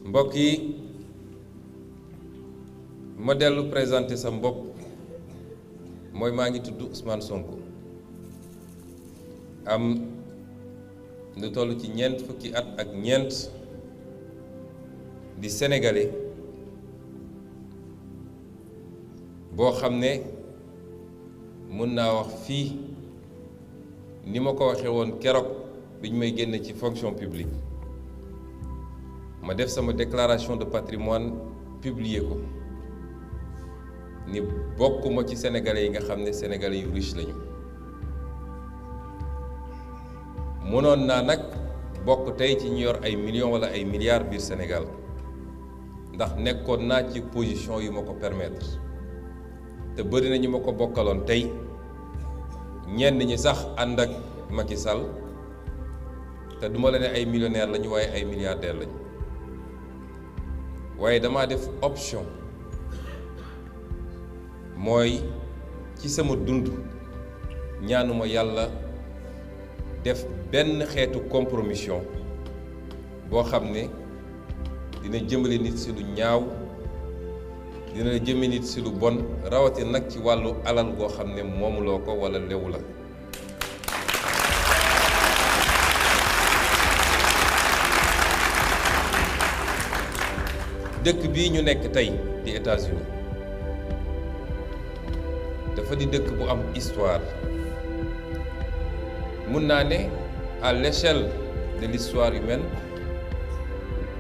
mbokk yi ma dellu présenté sa bopp mooy maa ngi tudd Ousmane Sonko am lu toll ci ñeent fukki at ak ñeent di sénégalais boo xam ne mën naa wax fii ni ma ko waxee woon keroog bi ñu may génne ci fonction publique ma def sama déclaration de patrimoine publier ko ni bokkuma ci sénégalais yi nga xam ne sénégalais yu riche lañu mënoon naa nag bokk tey ci ñu yor ay millions wala ay milliards biir Sénégal ndax nekkoon naa ci position yu ma ko permettre te bëri na ñu ma ko bokkaloon tey ñenn ñi sax ànd ak Macky Sall te duma la ne ay millionnaires lañu waaye ay milliardaires lañu waaye dama def option mooy ci sama dund ñaanuma yàlla def benn xeetu compromission boo xam ne dina jëmale nit ci lu ñaaw dina jëme nit ci lu bon rawati nag ci wàllu alal goo xam ne moomuloo ko walla lewu la dëkk bii ñu nekk tey di États-Unis dafa di dëkk bu am histoire mun naa ne à l'échelle de l'histoire humaine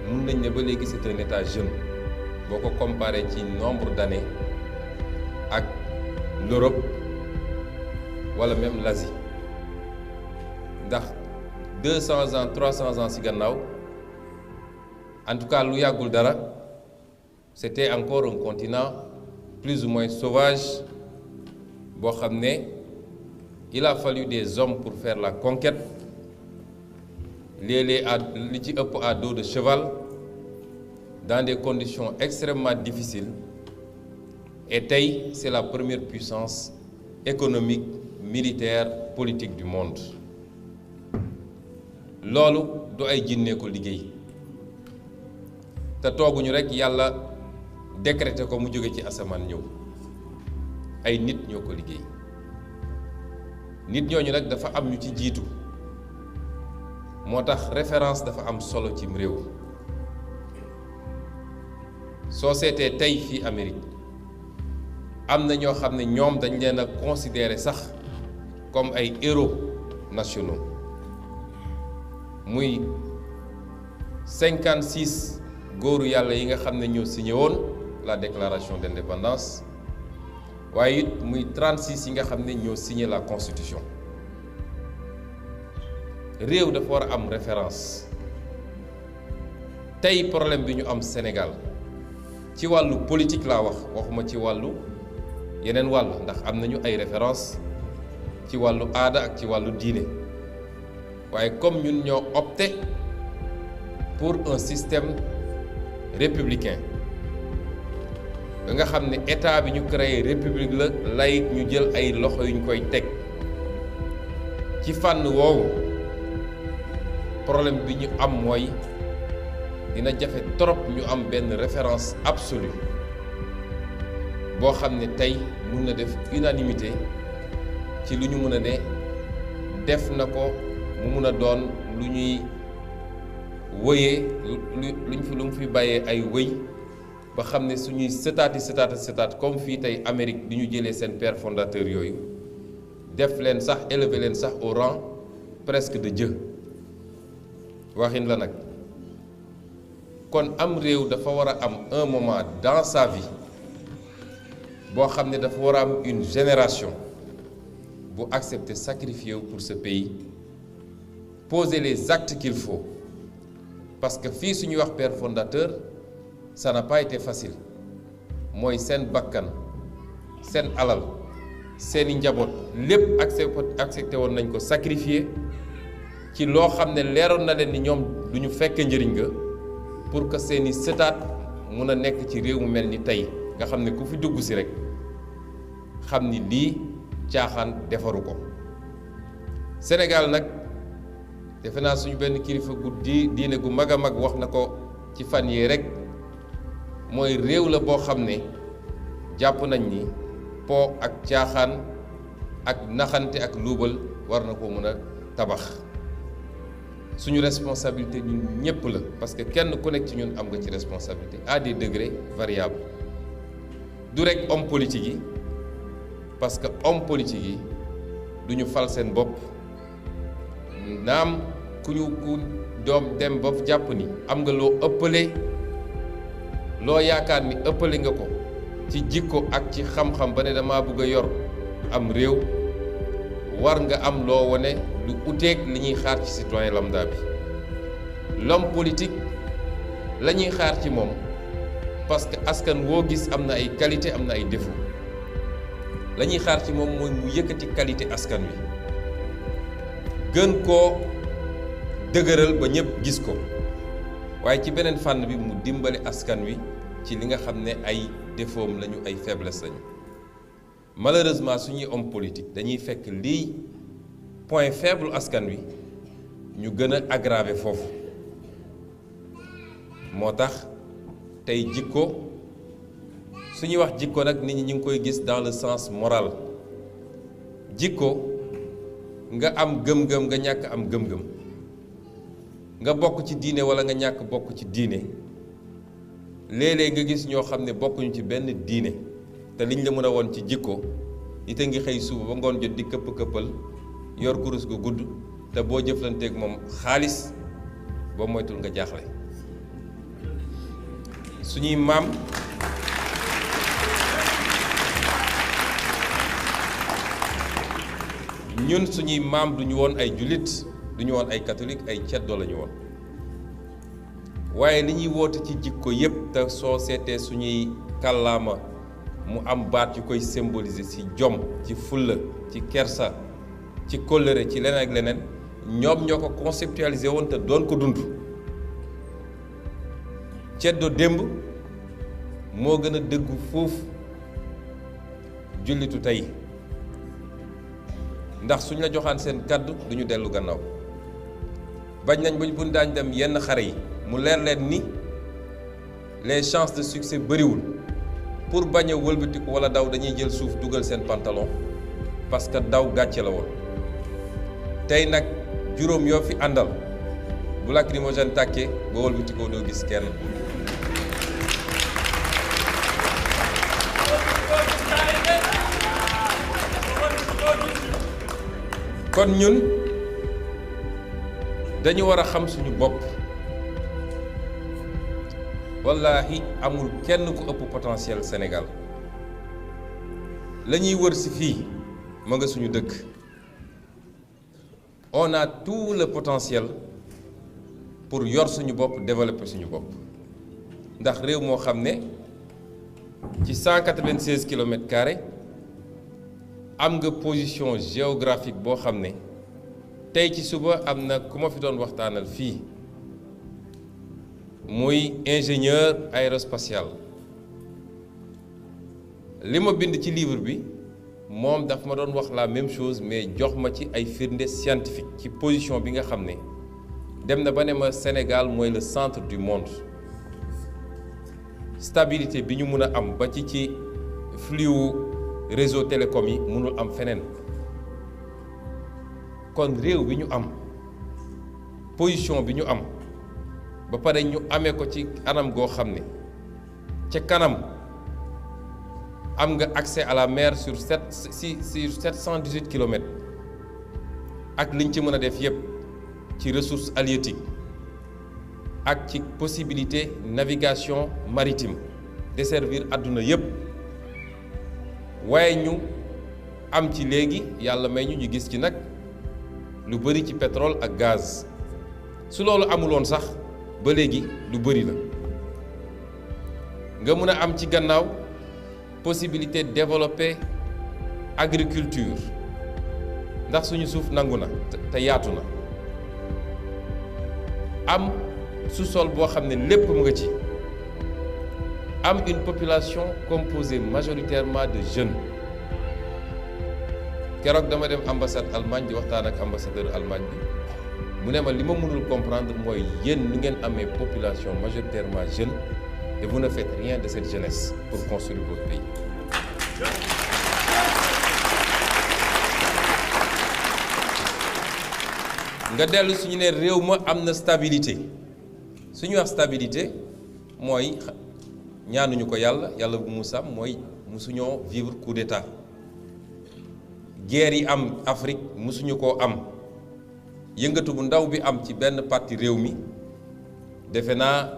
mun nañ ne ba léegi c'est un état jeune boo ko comparé ci nombre d'années ak l'Europe wala même l'Asie ndax 200 ans 300 ans ci gannaaw en tout cas lu yàggul dara c'était encore un continent plus ou moins sauvage boo xam ne il a fallu des hommes pour faire la conquête léeg-léeg li ci ëpp à dos de cheval dans des conditions extrêmement difficiles et tey c'est la première puissance économique militaire politique du monde loolu du ay jinne ko liggéey te tooguñu rekk yàlla décrété ko mu jóge ci asamaan ñëw ay nit ñoo ko liggéey nit ñooñu nag dafa am ñu ci jiitu moo tax référence dafa am solo cim réew soo seetee tey fii Amérique am na ñoo xam ne ñoom dañ leen a considérer sax comme ay héros nationaux muy 56 góoru yàlla yi nga xam ne ñoo signé woon la déclaration d'indépendance waaye it muy 36 yi nga xam ne ñoo signé la constitution réew dafa war a am référence tey problème bi ñu am Sénégal ci wàllu politique laa waxuma ci wàllu yeneen wàll ndax am nañu ay référence ci wàllu aada ak ci wàllu diine waaye comme ñun ñoo opté pour un système républicain da nga xam ne état bi ñu créé république la laïque ñu jël ay loxo yu ñu koy teg ci fànn woowu problème bi ñu am mooy dina jafe trop ñu am benn référence absolue boo xam ne tey mun na def unanimité ci lu ñu mën a ne def na ko mu mun a doon lu ñuy wëyee lu mu fi bàyyee ay wëy ba xam ne suñuy sëtaat comme fii tey Amérique di ñu jëlee seen père fondateur yooyu def leen sax élever leen sax au rang presque de Dieu waxin la nag kon am réew dafa war a am un moment dans sa vie boo xam ne dafa war a am une génération bu accepter sacrifier pour ce pays poser les actes qu'il faut parce que fii suñuy wax père fondateur ça n'a pas été facile mooy seen bakkan seen alal seeni njaboot lépp accepté woon nañ ko sacrifier ci loo xam ne leeroon na leen ni ñoom du ñu fekk njëriñ nga pour que seeni sëtaat mun a nekk ci réew mu mel ni tey nga xam ne ku fi dugg si rek xam ni lii caaxaan defaru ko Sénégal nag defe naa suñu benn kilifa gu diine gu mag a mag wax na ko ci fan yii rek mooy réew la boo xam ne jàpp nañ ni po ak caaxaan ak naxante ak luubal war na ko mën a tabax. suñu responsabilité ñun ñëpp la parce que kenn ku nekk ci ñun am nga ci responsabilité à des degrés variables du rek homme politique yi parce que homme politique yi duñu fal seen bopp naam ku doom dem ba jàpp ni am nga loo ëppale loo yaakaar ni ëppale nga ko ci jikko ak ci xam-xam ba ne dama bëgg a yor am réew war nga am loo wone lu uteeg li ñuy xaar ci citoyen lambda bi l'homme politique la ñuy xaar ci moom parce que askan woo gis am na ay qualité am na ay défaut la ñuy xaar ci moom mooy mu yëkkati qualité askan wi gën koo dëgëral ba ñëpp gis ko waaye ci beneen fànn bi mu dimbali askan wi ci li nga xam ne ay défaut am lañu ay faiblesse lañu malheureusement suñuy homme politique dañuy fekk lii point faible askan wi ñu gën a aggraver foofu moo tax tey jikko su ñuy wax jikko nag nit ñi ñu ngi koy gis dans le sens moral jikko nga am gëm-gëm nga ñàkk am gëm-gëm nga bokk ci diine wala nga ñàkk bokk ci diine léeg-léeg nga gis ñoo xam ne bokkuñu ci benn diine te liñ la mën a woon ci jikko it a ngi xëy suba ba ngoon jot di këpp-këppal yor kurus gu gudd te boo jëflanteeg moom xaalis boo moytul nga jaaxle suñuy maam ñun suñuy maam duñu woon ay jullit duñu woon ay catholique ay ceddo lañu woon waaye li ñuy woote ci jikko yépp te soo seetee suñuy kàllaama mu am baat yu koy symboliser ci jom ci fulla ci kersa ci kóllëre ci leneen ak leneen ñoom ñoo ko conceptualiser woon te doon ko dund ceddo démb moo gën a dëggu foofu jullitu tey ndax suñ la joxaan seen kàddu duñu dellu gannaaw bañ nañ buñ daañ dem yenn xare yi mu leer leen ni les chances de succès bëriwul pour bañ a wëlbatiku wala daw dañuy jël suuf dugal seen pantalon parce que daw gàcce la woon tey nag juróom yoo fi àndal bu lacrymogène tàkkee ba wëlbatikoo doo gis kenn kon ñun dañu war a xam suñu bopp wallaahi amul kenn ku ëpp potentiel Sénégal la ñuy wër si fii ma nga suñu dëkk on a tout le potentiel pour yor suñu bopp développer suñu bopp ndax réew moo xam ne ci 196 kilomètres carrés am nga position géographique boo xam ne tey ci suba am na ku ma fi doon waxtaanal fii muy ingénieur aérospatial li ma bind ci livre bi moom daf ma doon wax la même chose mais jox ma ci ay firnde scientifique ci position bi nga xam ne dem na ba ne ma Sénégal mooy le centre du monde stabilité bi ñu mun a am ba ci flux réseau télécom yi mënul am feneen kon réew bi ñu am position bi ñu am ba pare ñu amee ko ci anam goo xam ne ca kanam am nga accès à la mer sur 718 kilomètres ak liñ ci mën a def yépp ci ressources halieutiques ak ci possibilité navigation maritime desservir àdduna yépp waaye ñu am ci léegi yàlla may ñu gis ci nag lu bari ci pétrole ak gaz su loolu amuloon sax ba léegi lu bari la nga mën a am ci gannaaw possibilité de développer agriculture ndax suñu suuf nangu na te yaatu na am sous-sol boo xam ne lépp mu nga ci am une population composée majoritairement de jeunes keroog dama dem ambassade Allemagne di waxtaan ak ambassadeur Allemagne bi mu ne ma li ma mënul comprendre mooy yéen nu ngeen amee population majoritairement jeune et vous ne faites rien de cette jeunesse pour construire votre pays. nga dellu suñu ne réew ma am na stabilité suñu wax stabilité mooy ñaanuñu ko yàlla bu mu sàmm mooy musuñoo vivre coup d'état guerre yi am Afrique musuñu koo am yëngatu bu ndaw bi am ci benn parti réew mi defe naa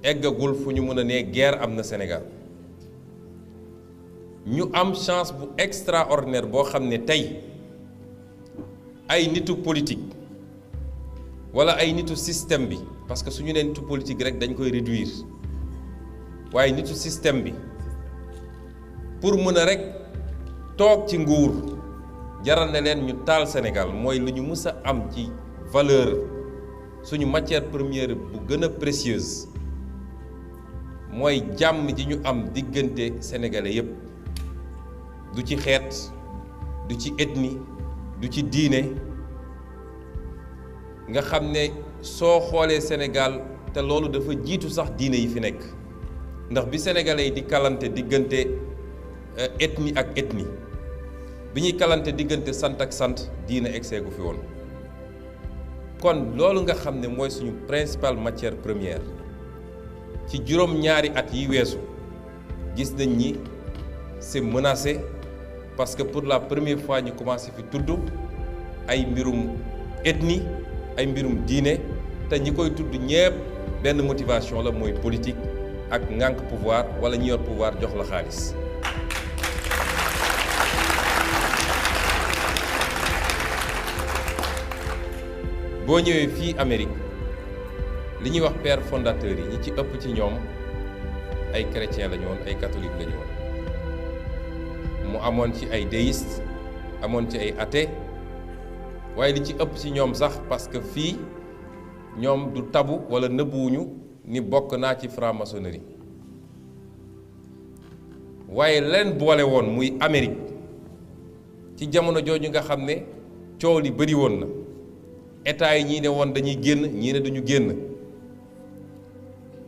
eggagul fu ñu mën a nee guerre am na Sénégal ñu am chance bu extraordinaire boo xam ne tey ay nitu politique wala ay nitu système bi parce que suñu nee nitu politique rek dañ koy réduire waaye nitu système bi pour mën a rek toog ci nguur jaral na leen ñu taal Sénégal mooy lu ñu mës a am ci valeur suñu matière première bu gën a précieuse mooy jàmm ji ñu am diggante sénégalais yépp du ci xeet du ci ethnie du ci diine nga xam ne soo xoolee Sénégal te loolu dafa jiitu sax diine yi fi nekk ndax bi sénégalais yi di kalante diggante ethnie ak ethnie bi ñuy kalante diggante sant ak sant diine egseegu fi woon kon loolu nga xam ne mooy suñu principale matière première ci juróom-ñaari at yi weesu gis nañ ni c'est menacé parce que pour la première fois ñu commencé fi tudd ay mbirum ethnie ay mbirum diine te ñi koy tudd ñépp benn motivation la mooy politique ak ngànk pouvoir wala ñi yor pouvoir jox la xaalis boo ñëwee fii Amérique li ñuy wax pères fondateurs yi ñi ci ëpp ci ñoom ay chrétiens la ñu woon ay catholiques la ñu woon mu amoon ci ay déistes amoon ci ay athées waaye li ci ëpp ci ñoom sax parce que fii ñoom du tabu wala nëbbuwuñu ni bokk naa ci franc-maçonnerie waaye leen boole woon muy Amérique ci jamono jooju nga xam ne coow li bëri woon na état yi ñii ne woon dañuy génn ñii ne duñu génn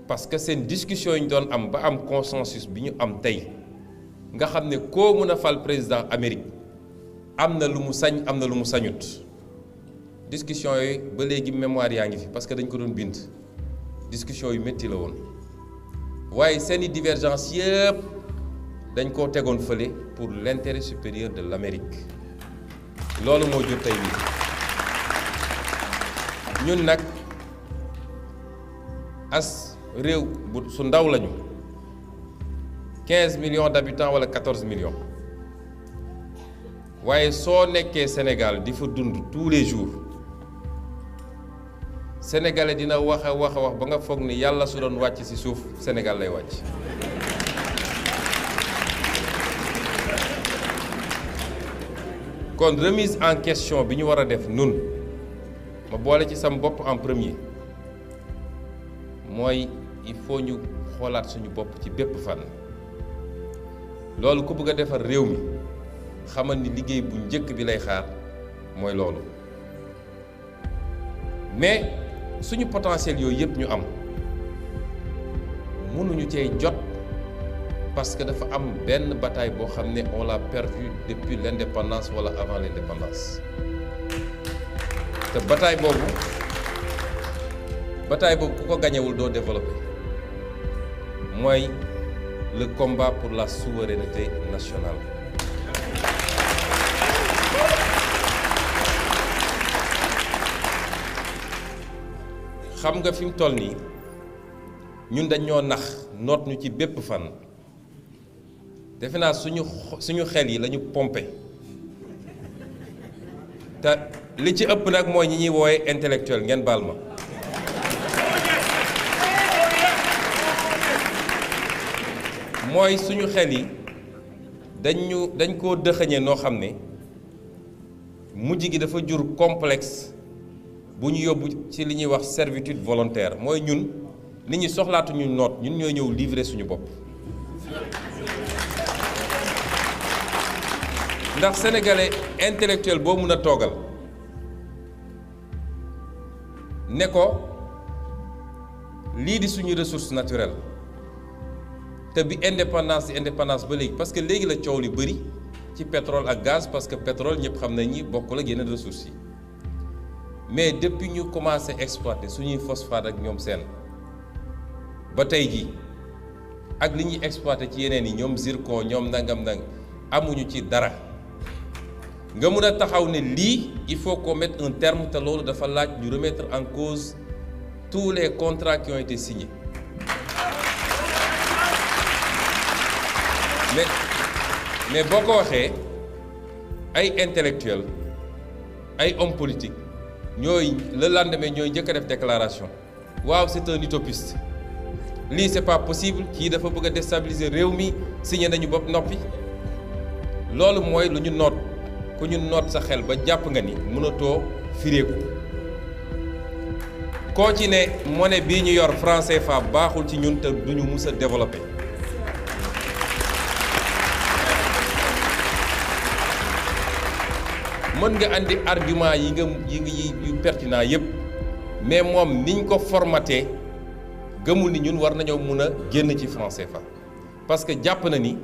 parce que seen discussion yi ñu doon am ba am consensus bi ñu am tey nga xam ne koo mën a fal président Amérique am na lu mu sañ am na lu mu sañut discussion yooyu ba léegi mémoire yaa ngi fi parce que dañ ko doon bind discussion yu métti la woon waaye seeni divergence yëpp dañ koo tegoon fële pour l'intérêt supérieur de l'Amérique loolu moo jur tey bi ñun nag as réew bu su ndaw lañu 15 millions d'habitants wala 14 millions waaye soo nekkee Sénégal di fa dund tous les jours sénégalais dina wax a wax ba nga foog ni yàlla su doon wàcc ci suuf Sénégal lay wàcc kon remise en question bi ñu war a def nun ma boole ci sam bopp en premier mooy il faut ñu xoolaat suñu bopp ci bépp fànn loolu ku bëgg a defar réew mi xamal ni liggéey bu njëkk bi lay xaar mooy loolu mais suñu potentiel yooyu yëpp ñu am mënuñu cee jot parce que dafa am benn bataille boo xam ne on l'a perdu depuis l'indépendance wala avant l'indépendance te bataille boobu ku ko gañewul doo développé mooy le combat pour la souveraineté nationale. xam nga fi mu toll nii ñun dañoo nax noot ñu ci bépp fan defe naa suñu xel yi lañu pompé te li ci ëpp nag mooy ñi ñuy woowe intellectuel ngeen baal ma mooy suñu xel yi dañ koo dëxëñe noo xam ne mujj gi dafa jur complexe bu ñu yóbbu ci li ñuy wax servitude volontaire mooy ñun nit ñi soxlaatuñu noot ñun ñoo ñëw livrer suñu bopp ndax sénégalais intellectuel boo mën a toogal ne ko lii di suñu ressource naturelle te bi indépendance ba léegi parce que léegi la coow li bëri ci pétrole ak gaz parce que pétrole ñëpp xam nañ ni bokkul ak yeneen ressources yi mais depuis ñu commencé exploiter suñuy phosphate ak ñoom seen ba tey jii ak li ñuy exploiter ci yeneen yi ñoom zircon ñoom nangam amuñu ci dara nga mun a taxaw ne lii il faut qu'on mette un terme te loolu dafa laaj ñu remettre en cause tous les contrats qui ont été signés mais boo ko waxee ay intellectuels ay hommes politiques ñooy le lendemain ñooy njëkk a def déclaration waaw c'est un utopiste lii c'est pas possible kii dafa bëgg a déstabiliser réew mi signé nañu bopp noppi loolu mooy lu ñu noot ku ñu noot sa xel ba jàpp nga ni mënatoo fireeku koo ci ne monnaie bii ñu yor franc CFA baaxul ci ñun te duñu mus a développer mën nga andi argument yu pertinent yépp mais moom niñ ko formaté gëmul ni ñun war nañoo mun a génn ci franc CFA parce que jàpp na ni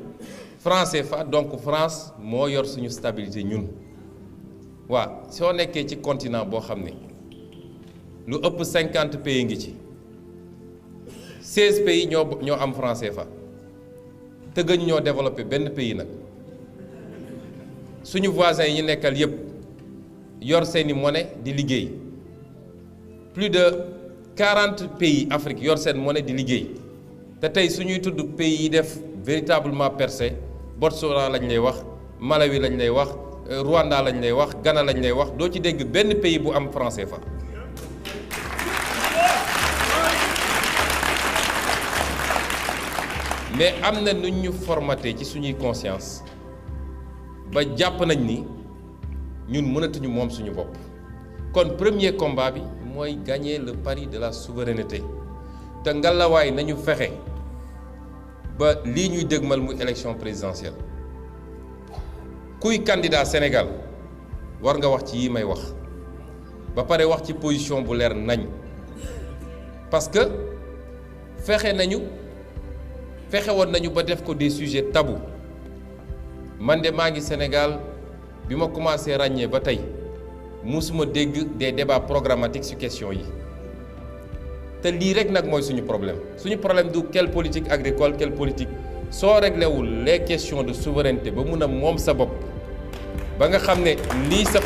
franc CFA donc France moo yor suñu stabilité ñun waa soo nekkee ci continent boo xam ne lu ëpp 50 pays ngi ci 16 pays ñoo am franc CFA te gëñ ñoo développé benn pays nag suñu voisins yi ñu nekkal yépp yor seeni monnaie di liggéey plus de 40 pays Afrique yor seen monnaie di liggéey te tey suñuy tudd pays yi def véritablement percé Botswana lañ lay wax Malawi lañ lay wax Rwanda lañ lay wax Ghana lañ lay wax doo ci dégg benn pays bu am franc CFA mais am na nu ñu formaté ci suñuy conscience ba jàpp nañ ni ñun mënatuñu moom suñu bopp kon premier combat bi mooy gagner le pari de la souveraineté te ngalawaay nañu fexe ba lii ñuy dégmal muy élection présidentielle kuy candidat Sénégal war nga wax ci yi may wax ba pare wax ci position bu leer nañ parce que fexe woon nañu ba def ko des sujets tabous man de maa ngi Sénégal bi ma commencé ràññee ba tey musuma dégg des débats programmatiques sur question yi te lii rek nag mooy suñu problème du quelle politique agricole quelle politique soo réglé wul les questions de souveraineté ba mun a moom sa bopp ba nga xam ne lii sa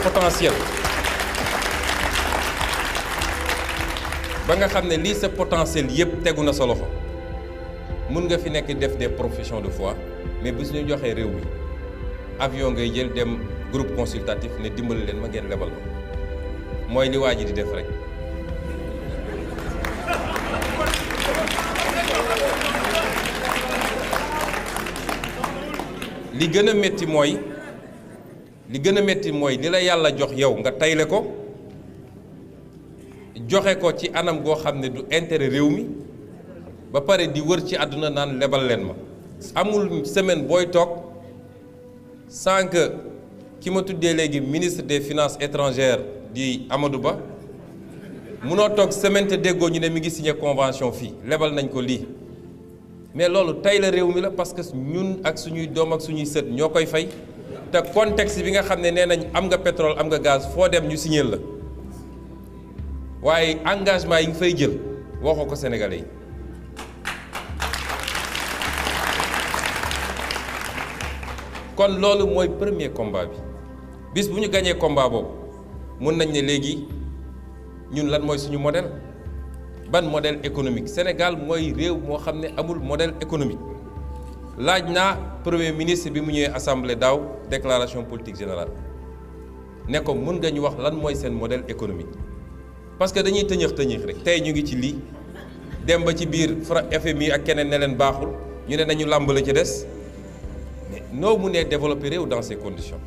potentiel yépp tegu na sa loxo mun nga fi nekk def des professions de foi mais bis ñu joxee réew mi avion ngay jël dem groupe consultatif ne dimbali leen ma ngeen lebal ma mooy li waa ji di def rek li gën a métti mooy li la yàlla jox yow nga tayle ko joxe ko ci anam goo xam ne du intérêt réew mi ba pare di wër ci àdduna naan lebal leen ma amul semaine booy toog sans que ki ma tuddee léegi ministre des finances étrangères di Amadou Ba munoo toog semaine te déggoo ñu ne mi ngi signé convention fii lebal nañ ko lii mais loolu tey la réew mi la parce que ñun ak suñuy doom ak suñuy sët ñoo koy fay te contexte bi nga xam ne nee nañ am nga pétrole am nga gaz foo dem ñu signé la waaye engagement yi nga fay jël waxoo ko Sénégalais yi. kon loolu mooy premier combat bi bis bu ñu gañee combat boobu mun nañ ne léegi ñun lan mooy suñu modèle ban modèle économique Sénégal mooy réew moo xam ne amul modèle économique laaj naa premier ministre bi mu ñëwee assemblée daaw déclaration politique générale ne ko mun nga ñu wax lan mooy seen modèle économique parce que dañuy tëñëx rek tey ñu ngi ci lii dem ba ci biir FMI ak keneen ne leen baaxul ñu ne nañu làmb la ci des mais noo mu nee développer réew dans ces conditions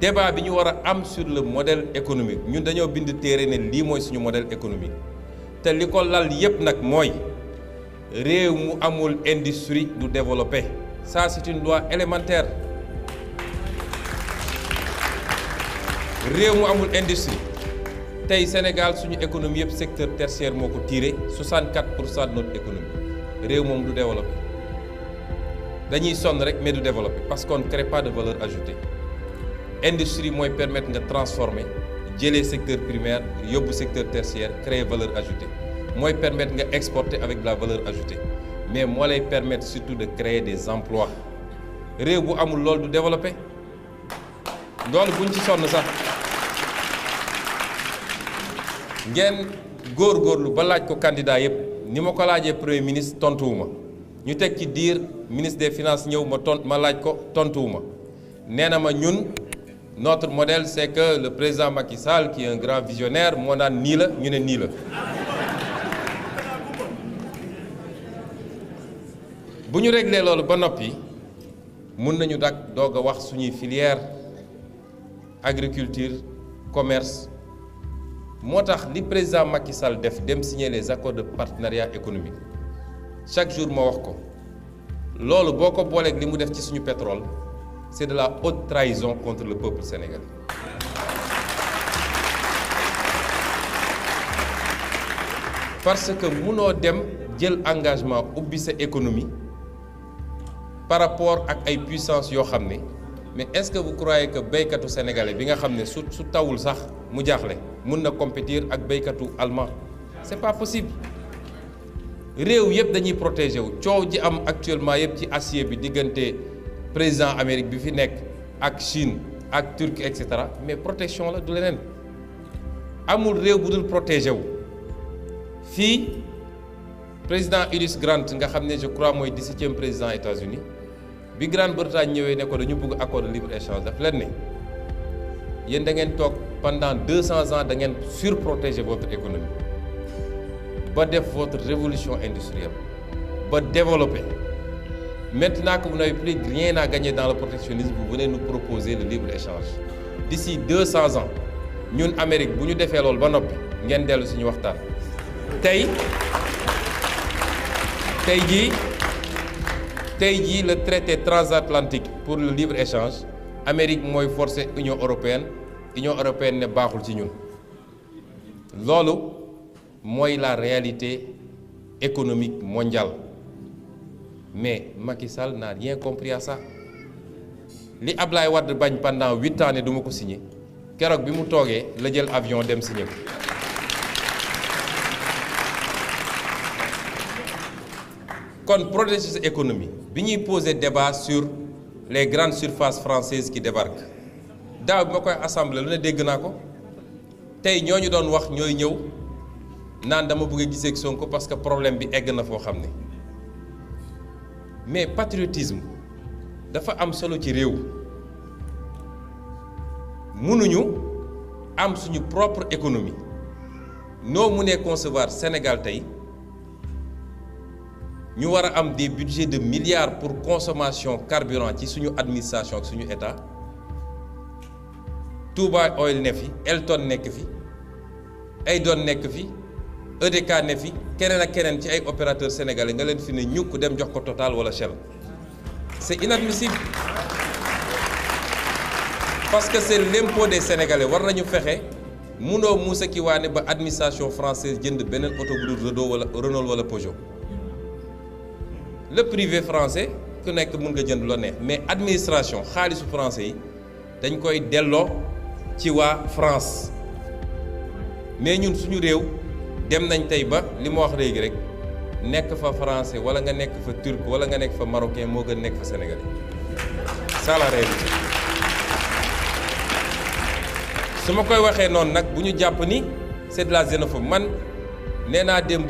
débat bi ñu war a am sur le modèle économique ñun dañoo bind téere ne lii mooy suñu modèle économique te li ko lal yépp nag mooy réew mu amul industrie du développer ça c'est une loi élémentaire réew mu amul industrie tey Sénégal suñu économie yëpp secteur tertiaire moo ko tiré 64% de notre économie réew moom du développé dañuy sonn rek mais du développé parce qu'on ne crée pas de valeur ajoutée industrie mooy permettre nga transformer jëlee secteur primaire yóbbu secteur tertiaire créer valeur ajoutée mooy permettre nga exporter avec de la valeur ajoutée mais moo lay permettre surtout de créer des emplois réew bu amul loolu du développé loolu buñ ci sonn sax ngeen góorgóorlu ba laaj ko candidat yépp ni ma ko laajee premier ministre tontuwuma ñu teg ci diir ministre des finances ñëw ma laaj ko tontuwuma nee na ma ñun notre modèle c'est que le président Macky Sall qui est un grand visionnaire moo naan nii la ñu ne nii la bu ñu réglé loolu ba noppi mun nañu dak doog a wax suñuy filière agriculture commerce moo tax li président Macky Sall def dem signer les accords de partenariat économique chaque jour ma wax ko loolu boo ko booleeg li mu def ci suñu pétrole c'est de la haute trahison contre le peuple sénégalais parce que munoo dem jël engagement ubbi sa économie par rapport ak ay puissance yoo xam ne mais est-ce que vous croyez que béykatu sénégalais bi nga xam ne su tawul sax mu jaaxle mun na compétir ak béykatu allemand c'est pas possible réew yëpp dañuy protéger wu coow ji am actuellement yëpp ci acier bi diggante président Amérique bi fi nekk ak Chine ak Turquie et cetera mais protection la du leneen amul réew bu dul protéger wu fii président Ulysse Grant nga xam ne je crois mooy 17e président États-Unis bi Grande-Bretagne ñëwee ne ko dañu bëgg accord de libre-échange daf leen ne yéen da ngeen toog pendant 200 ans da ngeen surprotéger votre économie ba def votre révolution industrielle ba développer maintenant que vous n'avez plus rien à gagner dans le protectionnisme vous venez nous proposer le libre-échange d'ici 200 ans ñun Amérique bu ñu defee loolu ba noppi ngeen dellu suñu waxtaan tey jii le traité transatlantique pour le libre-échange Amérique mooy forcer Union européenne ne baaxul ci ñun loolu mooy la réalité économique mondiale mais Macky Sall n'a rien compris à ça li Ablaye Wade bañ pendant 8 ans ne du ma ko signé keroog bi mu toogee la jël avion dem signé ko kon protéger sa économie bi ñuy poser débat sur les grandes surfaces françaises qui débarquent daaw bi ma koy assemblée lu ne dégg naa ko tey ñooñu doon wax ñooy ñëw naan dama bëgg a gisee ak Sonko parce que problème bi egg na foo xam ne mais patriotisme dafa am solo ci réew mënuñu am suñu propre économie noo mënee concevoir Sénégal tey ñu war a am des budgets de milliards pour consommation carburant ci suñu administration ak suñu état Touba Oil ne fi Elton nekk fi Aydon nekk fi EDK ne fi keneen ak keneen ci ay opérateurs sénégalais nga leen fi ne ñukk dem jox ko Total wala Shell c'est inadmissible parce que c'est l'impôt des sénégalais war nañu fexe munoo muusa ki waane ba administration française jënd beneen oto bu dul Renault wala Peugeot le privé français ku nekk mën nga jënd loo neex mais administration xaalisu français yi dañ koy delloo ci waa France mais ñun suñu réew dem nañ tey ba li ma wax léegi rek nekk fa français wala nga nekk fa turc wala nga nekk fa marocain moo gën nekk fa sénégalais ça la réalité su ma koy waxee noonu nag bu ñu jàpp ni c'est de la xénophobie man nee naa démb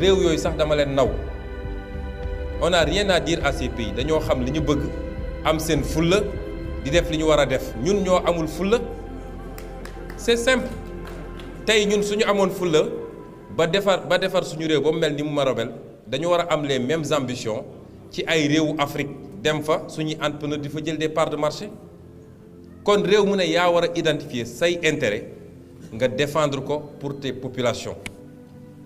réew yooyu sax dama leen naw on n'a rien à dire à ces pays dañoo xam li ñu bëgg am seen fulla di def li ñu war a def ñun ñoo amul fulla c'est simple tey ñun suñu amoon fulla ba defar suñu réew ba mu mel ni mu marobel dañu war a am les mêmes ambitions ci ay réewu Afrique dem fa suñuy entrepreneur di fa jël des parts de marché kon réew mu ne yaa war a identifier say intérêt nga défendre ko pour tes populations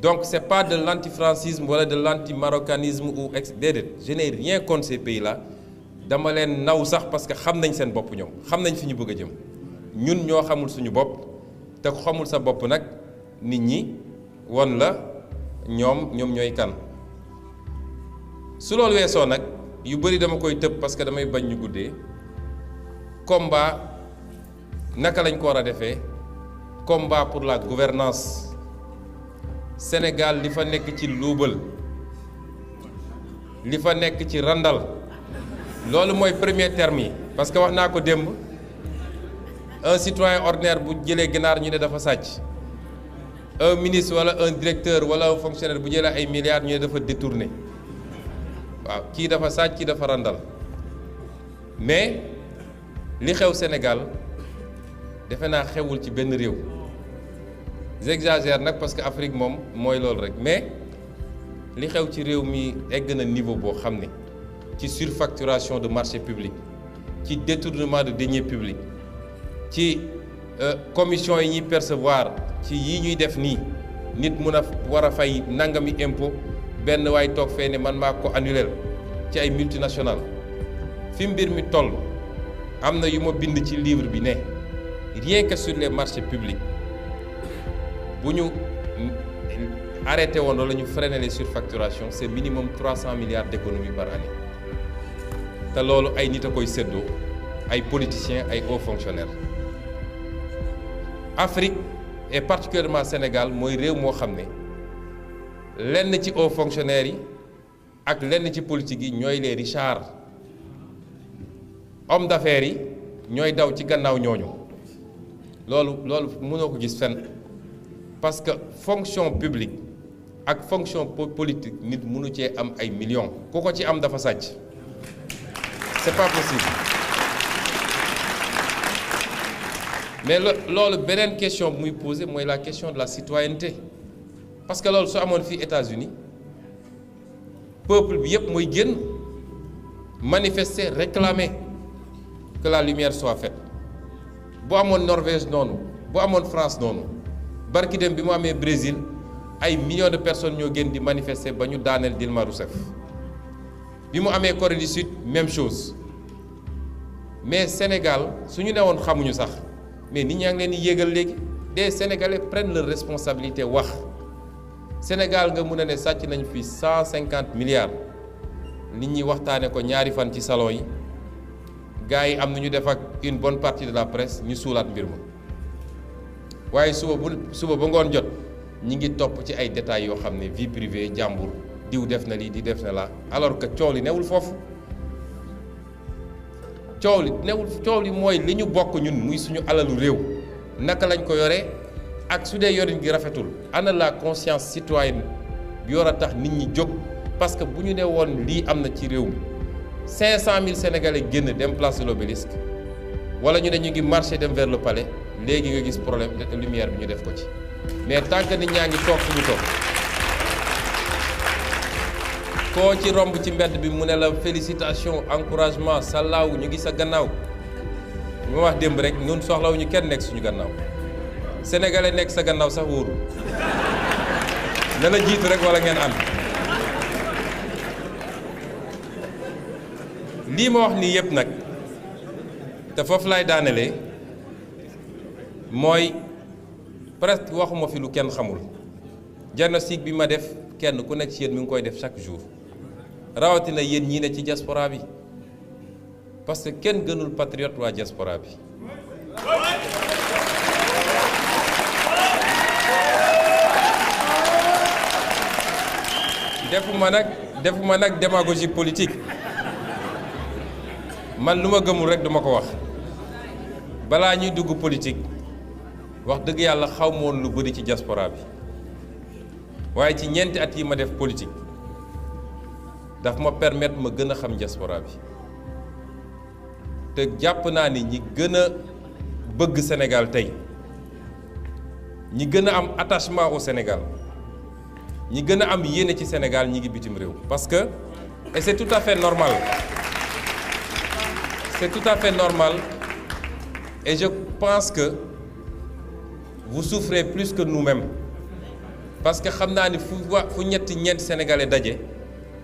donc c'est pas de l'antifrancisme wala de l'antimarocanisme ou déedéet je n'ai rien contre ces pays là dama leen naw sax parce que xam nañ seen bopp ñoom xam nañ fi ñu bëgg a jëm ñun ñoo xamul suñu bopp te ku xamul sa bopp nag nit ñi won la ñoom ñooy kan. su loolu weesoo nag yu bëri dama koy tëb parce que damay bañ ñu guddee. Combat naka lañ ko war a defee combat pour la gouvernance Sénégal li fa nekk ci luubal li fa nekk ci randal loolu mooy premier terme yi parce que wax naa ko démb un citoyen ordinaire bu jëlee ginaar ñu ne dafa sàcc un ministre wala un directeur wala un fonctionnaire bu jëlee ay milliards ñu ne dafa détourné waaw kii dafa sàcc kii dafa randal mais li xew Sénégal defe naa xewul ci benn réew j'exagère nag parce que Afrique moom mooy loolu rek mais li xew ci réew mi egg na niveau boo xam ne ci surfacturation de marché public ci détournement de deniers publics ci commission yi ñuy percevoir ci yi ñuy def nii nit mun a war a fay nangami impôt benn waay toog fee ne man maa ko annuleel ci ay multinationales fi mbir mi toll am na yu ma bind ci livre bi ne rien que sur les marchés publics bu ñu arrêté woon wala ñu freiner les surfacturations c'est minimum 300 milliards d'économies par année te loolu ay nit a koy séddoo ay politiciens ay hauts fonctionnaires. Afrique et particulièrement Sénégal mooy réew moo xam ne lenn ci hauts fonctionnaires yi ak lenn ci politique yi ñooy les richards. Hommes d'affaires yi ñooy daw ci gannaaw ñooñu loolu mënoo ko gis fenn parce que fonction publique ak fonction politique nit mënu cee am ay millions ku ko ci am dafa sàcc c'est pas possible. mais loolu beneen question bu muy poser mooy la question de la citoyenneté parce que loolu su amoon fii États-Unis peuple bi yépp mooy génn manifester réclamer que la lumière soit faite bu amoon Norvège noonu bu amoon France noonu barki dem bi mu amee Brésil ay millions de personnes ñoo génn di manifester ba ñu daaneel Dilma Rousseff bi mu amee Corée du Sud même chose mais Sénégal su ñu newoon xamuñu sax mais nit ñaa ngi leen di yéegal léegi des Sénégalais prennent leur responsabilité wax Sénégal nga mun a ne sàcc nañ fi 150 milliards nit ñi waxtaane ko ñaari fan ci salon yi gars yi am na ñu def ak une bonne partie de la presse ñu suulaat mbir ma waaye suba ba ngoon jot ñi ngi topp ci ay détails yoo xam ne vie privée jàmbur diw def na lii di def na la alors que coow li newul foofu coow li mooy li ñu bokk ñun muy suñu alalu réew naka lañ ko yoree ak su dee yorin gi rafetul ana la conscience citoyenne bi war a tax nit ñi jóg parce que bu ñu ne woon lii am na ci réew mi 500 000 Sénégalais génn dem place de l'Obélisque wala ñu ne ñu ngi marché dem vers le palais léegi nga gis problème de lumière bi ñu def ko ci mais tant que nit ñaa ngi toog fu ñu toog koo ci romb ci mbedd bi mu ne la félicitation encouragement salaaw ñu ngi sa gannaaw li ma wax démb rek ñun soxlawuñu kenn nekk suñu gannaaw Sénégalais nekk sa gannaaw sax wóorul na la jiitu rek wala ngeen ànd. lii ma wax nii yëpp nag te foofu laay daanelee mooy presque waxuma fi lu kenn xamul diagnostic bi ma def kenn ku nekk ci yéen mi ngi koy def chaque jour rawatina yéen ñii ne ci diaspora bi parce que kenn gënul patriote waa diaspora bi defuma nag démagogie politique man lu ma gëmul rek duma ko wax balaa ñuy dugg politique wax dëgg yàlla xaw ma woon lu bëri ci diaspora bi waaye ci ñeenti at yi ma def politique daf ma permettre ma gën a xam diaspora bi te jàpp naa ni ñi gën a bëgg Sénégal tey ñi gën a am attachement au Sénégal ñi gën a am yéene ci Sénégal ñi ngi bitim réew parce que et c'est tout à fait normal et je pense que vous souffrez plus que nous-mêmes parce que xam naa ni fu ñeenti sénégalais daje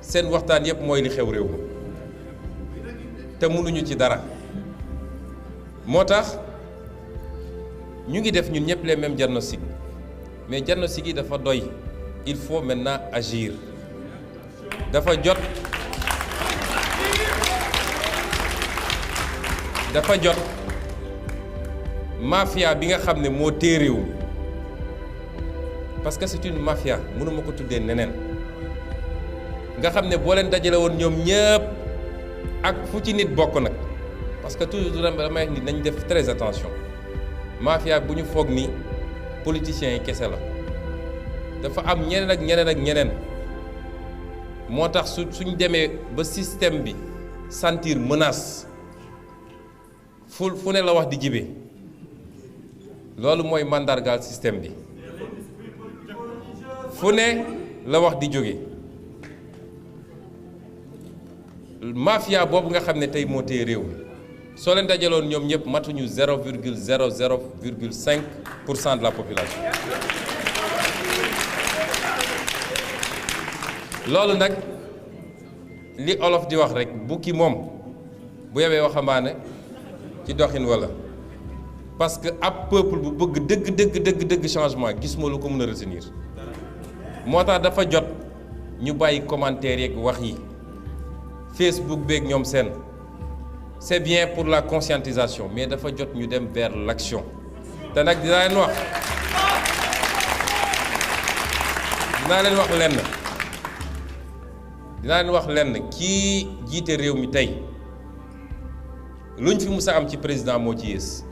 seen waxtaan yépp mooy li xew réew ma te mënuñu ci dara moo tax ñu ngi def ñun ñëpp les mêmes diagnostics mais diagnostic yi dafa doy il faut maintenant agir dafa jot mafia bi nga xam ne moo téye réew mi parce que c'est une mafia mënuma ko tuddee neneen nga xam ne boo leen dajale woon ñoom ñëpp ak fu ci nit bokk nag parce que toujours damay nit nañ def très attention mafia bu ñu foog ni politiciens yi kese la dafa am ñeneen ak ñeneen ak ñeneen moo tax suñ demee ba système bi sentir menace fu ne la wax di jibe loolu mooy mandargaal système bi fu ne la wax di jóge mafia boobu nga xam ne tey moo téye réew mi soo leen dajaloon ñoom ñëpp matuñu 0,00,5% de la population loolu nag li olof di wax rek bukki moom bu yebee waxambaane ci doxin wala parce que ab peuple bu bëgg dëgg changement gis ma lu ko mën a retenir moo tax dafa jot ñu bàyyi commentaire yeeg wax yi Facebook beeg ñoom seen c'est bien pour la conscientisation mais dafa jot ñu dem vers l'action te nag dinaa leen wax lenn kii jiite réew mi tey luñ fi musa am ci président moo ci yées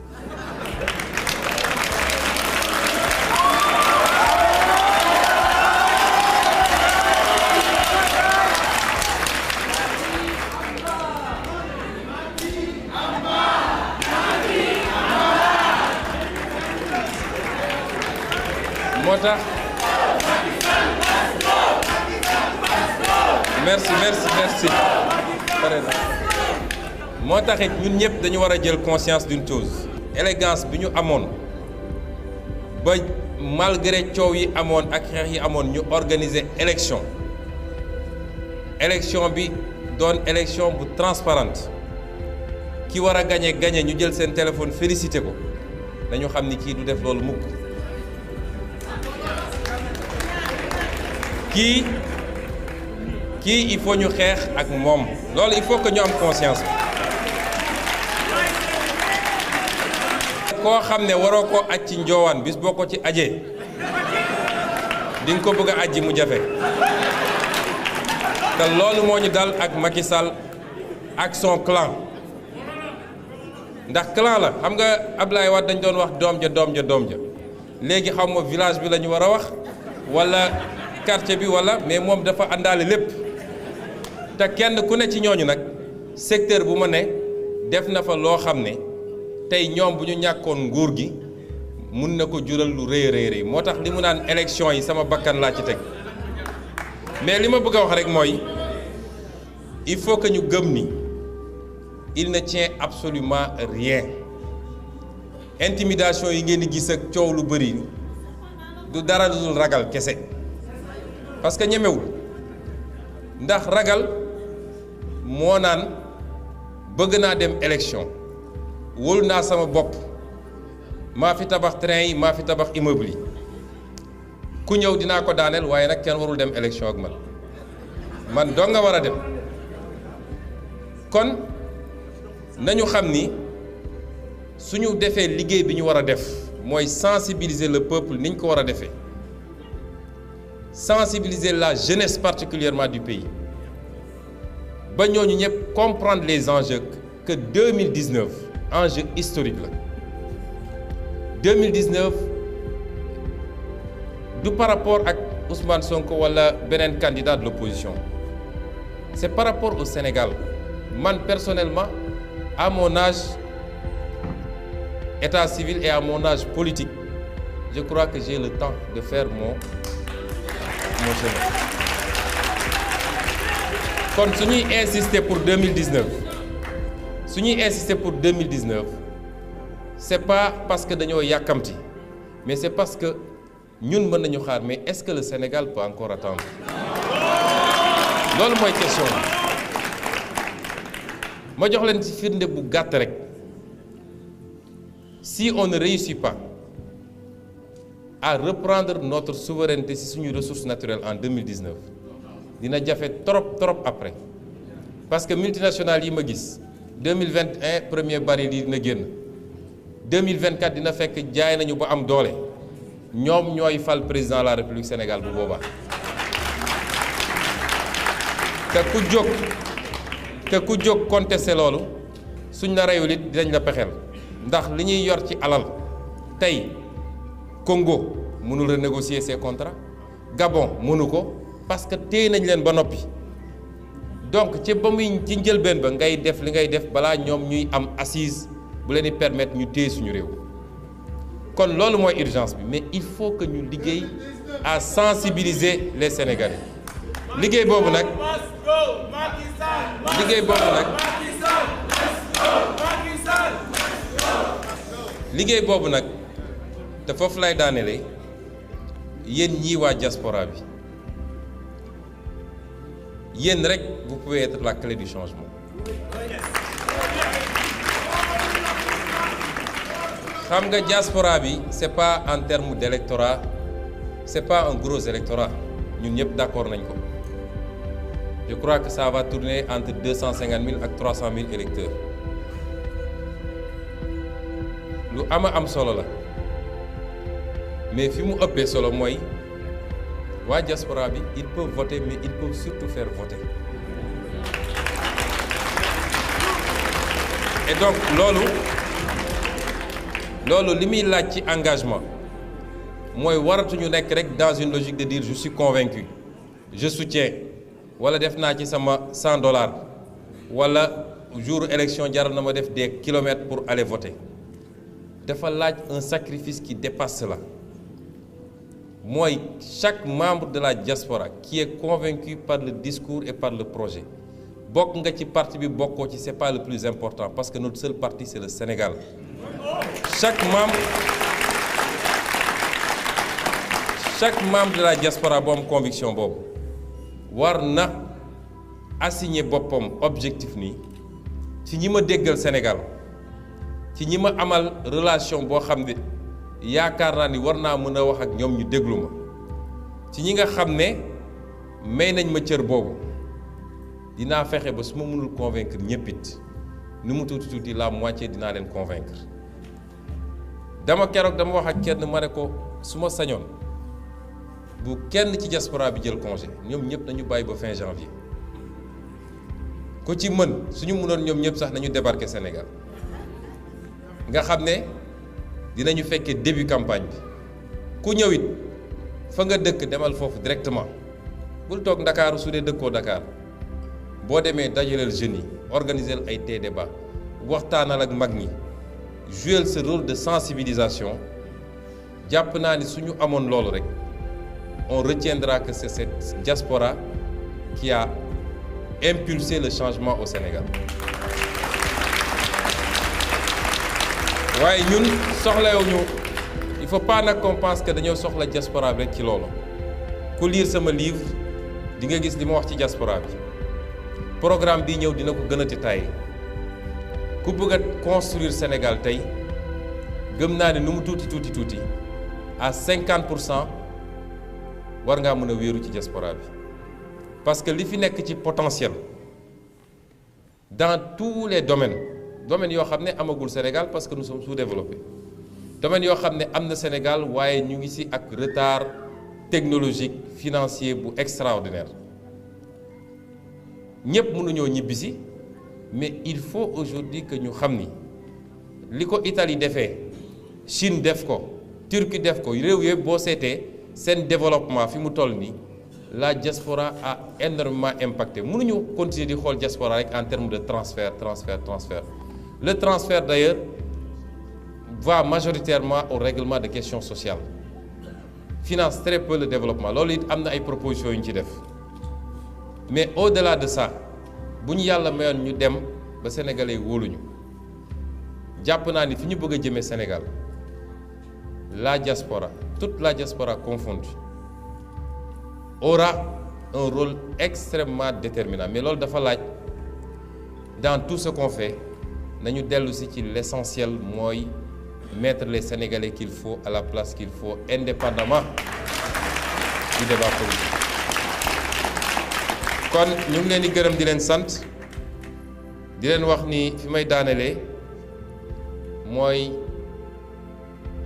moo tax merci moo taxit ñun ñëpp dañu war a jël conscience d'une chose élégance bi ñu amoon ba malgré coow yi amoon ak xeex yi amoon ñu organiser élection bi doon élection bu transparente ki war a gagné ñu jël seen téléphone félicité ko dañu xam ni kii du def loolu mukk kii il faut ñu xeex ak moom loolu il faut que ñu am conscience koo xam ne waroo ko aj ci njoowaan bis boo ko ci ajee di nga ko bëgg a ajji mu jafe te loolu moo ñu dal ak Macky Sall ak son clan ndax clan la xam nga Abdoulaye Wade dañ doon wax doom ja léegi xam ma village bi la ñu war a wax walla quartier bi walla mais moom dafa àndaale lépp te kenn ku ne ci ñooñu nag secteur bu ma ne def na fa loo xam ne tey ñoom bu ñu ñàkkoon nguur gi mun na ko jural lu rëy moo tax li mu naan élection yi sama bakkan laa ci teg mais li ma bëgg a wax rek mooy il faut que ñu gëm ni il ne tient absolument rien intimidation yi ngeen di gis ak coow lu bëri du dara lu dul ragal kese parce que ñemewul ndax ragal moo naan bëgg naa dem élection wóolu naa sama bopp maa fi tabax train yi maa fi tabax immeuble yi ku ñëw dinaa ko daaneel waaye nag kenn warul dem élection ak man doo nga war a dem kon nañu xam ni suñu defee liggéey bi ñu war a def mooy sensibiliser le peuple niñ ko war a defee sensibiliser la jeunesse particulièrement du pays ba ñooñu ñëpp comprendre les enjeux que 2019 enjeu historique la 2019 du par rapport ak Ousmane Sonko wala beneen candidat de l'opposition c'est par rapport au Sénégal man personnellement à mon âge état civil et à mon âge politique je crois que j'ai le temps de faire mon chemin kon su ñuy insister pour 2019 c'est pas parce que dañoo yàkkamti mais c'est parce que ñun mën nañu xaar mais est-ce que le Sénégal peut encore attendre loolu mooy question ma jox leen ci firnde bu gàtt rek si on ne réussit pas à reprendre notre souveraineté ci suñuy ressources naturelles en 2019 dina jafe trop après parce que multinationales yi ma gis 2021 premier baril yi dina génn 2024 dina fekk jaay nañu ba am doole ñoom ñooy fal président de la République Sénégal bu boobaa te ku jóg contesté loolu suñ la reyul it dinañ la pexeel ndax li ñuy yor ci alal tey Congo mënul renégocier ses contrats Gabon mënu ko parce que téye nañ leen ba noppi donc ci ba muy ci njëlbeen ba ngay def li ngay def balaa ñoom ñuy am assise bu leen di permettre ñu téye suñu réew kon loolu mooy urgence bi mais il faut que ñu liggéey à sensibiliser les Sénégalais liggéey boobu nag te foofu lay daanelee yéen ñii waa diaspora bi yéen rek vous pouvez être la clé du changement xam nga diaspora bi c'est pas en termes d'électorat c'est pas un gros électorat ñun ñëpp d'accord nañ ko je crois que ça va tourner entre 250 000 ak 300 000 électeurs lu am solo la mais fi mu ëppee solo mooy waa diaspora bi ils peuvent voter mais ils peuvent surtout faire voter et donc loolu li muy laaj ci engagement mooy waratuñu nekk rek dans une logique de dire je suis convaincu je soutiens wala def naa ci sama $100 wala jour élection jaral na ma def des kilomètres pour aller voter dafa laaj un sacrifice qui dépasse cela mooy chaque membre de la diaspora qui est convaincu par le discours et par le projet bokk nga ci parti bi bokkoo ci c'est pas le plus important parce que notre seul parti c'est le Sénégal chaque membre de la diaspora bu am conviction boobu war na assigner boppam objectif nii ci ñi ma déggal Sénégal ci ñi ma amal relation boo xam ne yaakaar naa ni war naa mën a wax ak ñoom ñu déglu ma ci ñi nga xam ne may nañ ma cër boobu dinaa fexe ba su ma mënul convaincre ñëpp it ni mu tuuti la moitié dinaa leen convaincre dama wax ak kenn ma ne ko su ma sañoon bu kenn ci diaspora bi jël congé ñoom ñëpp nañu bàyyi ba fin janvier ku ci mën suñu mënoon ñoom ñëpp sax nañu débarquer Sénégal nga xam ne dinañu fekkee début campagne bi ku ñëw it fa nga dëkk demal foofu directement bul toog Ndakaaru su dee dëkkoo Dakar boo demee dajaleel jeunes yi organiser ay té débat waxtaanal ak mag ñi jouer ce rôle de sensibilisation jàpp naa ni suñu amoon loolu rek on retiendra que c'est cette diaspora qui a impulsé le changement au Sénégal waaye ñun soxlawuñu il faut pas nag qu'on pense que dañoo soxla diaspora bi rek ci loolu ku lire sama livre di nga gis li ma wax ci diaspora bi programme bi ñëw dina ko gën a détaillé ku bëgg a construire Sénégal tey gëm naa ne nu mu tuuti à 50% war ngaa mën a wéeru ci diaspora bi parce que li fi nekk ci potentiel dans tous les domaines yoo xam ne amagul Sénégal parce que nous sommes sous-développés domaines yoo xam ne am na Sénégal waaye ñu ngi ci ak retard technologique financier bu extraordinaire ñëpp mënuñoo ñibbisi mais il faut aujourd'hui que ñu xam ni li ko Italie defee Chine def ko Turquie def ko réew yëpp boo seetee seen développement fi mu toll nii la diaspora a énormément impacté mënuñu continuer di xool diaspora rek en termes de transfert. Le transfert d'ailleurs va majoritairement au règlement de questions sociales finance très peu le développement loolu it am na ay propositions yu ñu ci def mais au-delà de ça bu ñu yàlla mayoon ñu dem ba sénégalais wóoluñu jàpp naa ni fi ñu bëgg a jëmee Sénégal la diaspora toute la diaspora confondue aura un rôle extrêmement déterminant mais loolu dafa laaj dans tout ce qu'on fait nañu dellu si ci l'essentiel mooy mettre les Sénégalais qu'il faut à la place qu'il faut, indépendamment du débat politique. kon ñu ngi leen di gërëm di leen sant di leen wax ni fi may daanelee mooy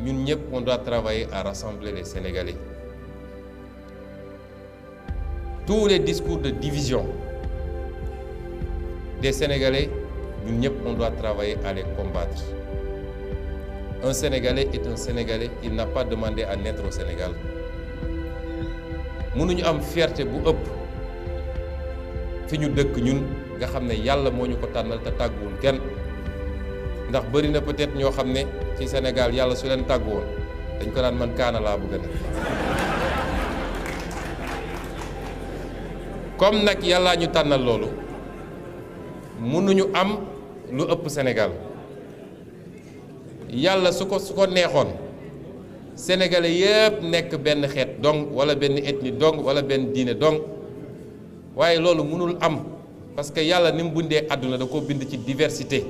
ñun ñëpp on doit travailler à rassembler les Sénégalais. Tous les discours de division des Sénégalais, ñun ñëpp on doit travailler à les combattre. Un Sénégalais est un Sénégalais, il n'a pas demandé à naître au Sénégal. mënuñu am fierté bu ëpp fi ñu dëkk ñun nga xam ne yàlla moo ñu ko tànnal te tàgguwul kenn ndax bëri na peut-être ñoo xam ne ci Sénégal yàlla su leen tàggu woon dañ ko daan man kaana laa bëgg a nekk. comme nag yàllaa ñu tànnal loolu mënuñu am lu ëpp Sénégal yàlla su ko neexoon sénégalais yépp nekk benn xeet dong wala benn ethnie dong wala benn diine dong waaye loolu mënul am parce que yàlla ni mu bindee àdduna da ko bind ci diversité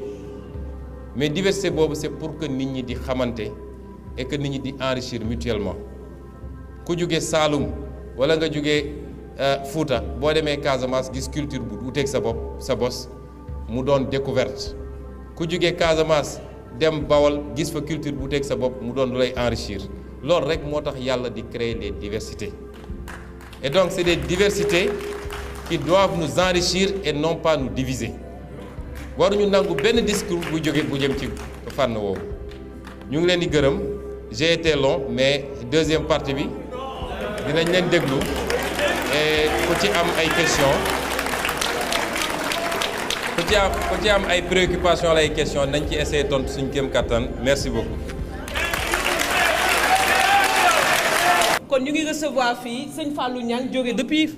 mais diversité boobu c'est pour que nit ñi di xamante et que nit ñi di enrichir mutuellement ku jóge Saalum wala nga jóge Fuuta boo demee Casamance gis culture bu wuteeg sa bos mu doon découverte ku jóge Casamance dem Bawol gis fa culture bu wuteeg sa bopp mu doon lu lay enrichir loolu rek moo tax yàlla di créer les diversités et donc c'est des diversités qui doivent nous enrichir et non pas nous diviser waruñu nangu benn discours bu jëm ci fànn woowu ñu ngi leen di gërëm j'ai été long mais deuxième partie bi dinañ leen déglu et ku ci am ay questions ku ci am ay préoccupations wala ay questions nañ ci essayer tontu suñu kéem kattan merci beaucoup. kon ñu ngi recevoir fii sëñ Fallou Niang jóge depuis